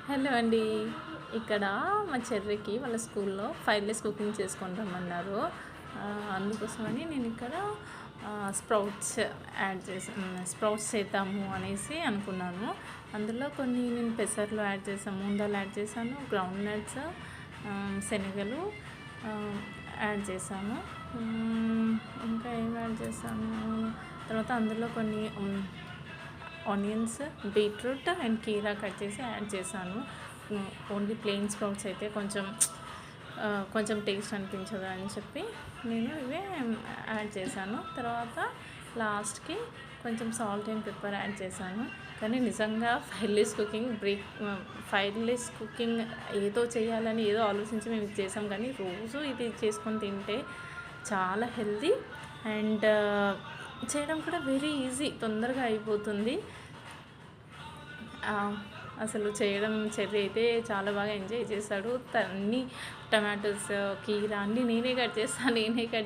Hello అండి. ఇక్కడ మా చెర్రీకి వాళ్ళ స్కూల్లో 5 డేస్ కుకింగ్ చేసుకొని రమ్మన్నారు. అందుకోసమని నేను ఇక్కడ స్ప్రౌట్స్ చేద్దాము అనేసి అనుకున్నాను. అందులో కొన్ని నేను పెసర్లు యాడ్ చేశాను, మూంగాలు యాడ్ చేశాను, గ్రౌండ్ నట్స్, శనగలు యాడ్ చేశాను. ఇంకా ఏం యాడ్ చేశాను, తర్వాత అందులో కొన్ని ఆనియన్స్, బీట్రూట్ అండ్ కీరా కట్ చేసి యాడ్ చేశాను. ఓన్లీ ప్లెయిన్ స్ప్రౌట్స్ అయితే కొంచెం టేస్ట్ అనిపించదు అని చెప్పి నేను ఇవే యాడ్ చేశాను. తర్వాత లాస్ట్కి కొంచెం సాల్ట్ అండ్ పెప్పర్ యాడ్ చేశాను. కానీ నిజంగా 5 డేస్ కుకింగ్ ఏదో చేయాలని ఏదో ఆలోచించి మేము ఇది చేసాం. కానీ రోజు ఇది చేసుకొని తింటే చాలా హెల్తీ అండ్ చేయడం కూడా వెరీ ఈజీ, తొందరగా అయిపోతుంది. అసలు చేయడం చెర్రీ అయితే చాలా బాగా ఎంజాయ్ చేశాడు. అన్ని టమాటోస్, కీరా అన్నీ నేనే కట్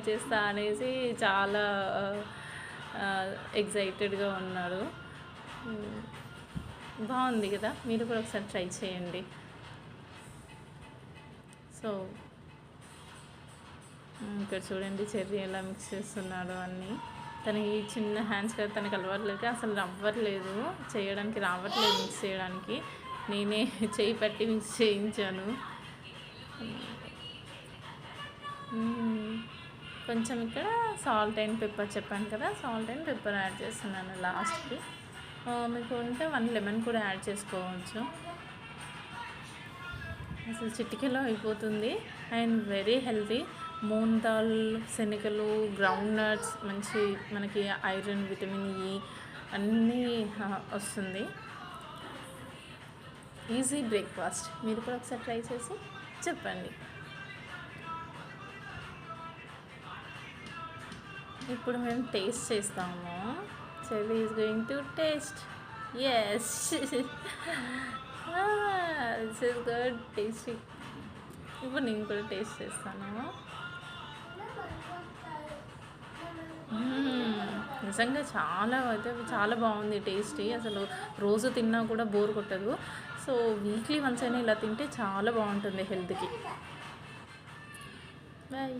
చేస్తా అనేసి చాలా ఎగ్జైటెడ్గా ఉన్నాడు. బాగుంది కదా, మీరు కూడా ఒకసారి ట్రై చేయండి. సో ఇక్కడ చూడండి చెర్రీ ఎలా మిక్స్ చేస్తున్నాడు అన్నీ. తనకి చిన్న హ్యాండ్స్ కదా, తనకి అలవాట్లేక అసలు రావట్లేదు మిక్స్ చేయడానికి. నేనే చేయి పట్టి మిక్స్ చేయించాను. కొంచెం ఇక్కడ సాల్ట్ అండ్ పెప్పర్ చెప్పాను కదా, సాల్ట్ అండ్ పెప్పర్ యాడ్ చేస్తున్నాను లాస్ట్కి. మీకు ఉంటే 1 లెమన్ కూడా యాడ్ చేసుకోవచ్చు. అసలు చిటికెలో అయిపోతుంది and very healthy. Moong dal, శనగలు, గ్రౌండ్ నట్స్, మంచి మనకి ఐరన్, విటమిన్ ఈ అన్నీ వస్తుంది. Easy breakfast. మీరు కూడా ఒకసారి ట్రై చేసి చెప్పండి. ఇప్పుడు మేము టేస్ట్ చేస్తాము. Cherry is going to taste. Yes, this is good, tasty. ఇప్పుడు నేను కూడా టేస్ట్ చేస్తాను. నిజంగా చాలా బాగుంది, టేస్టీ. అసలు రోజు తిన్నా కూడా బోర్ కొట్టదు. సో వీక్లీ వన్స్ అయినా ఇలా తింటే చాలా బాగుంటుంది హెల్త్కి. బాయ్.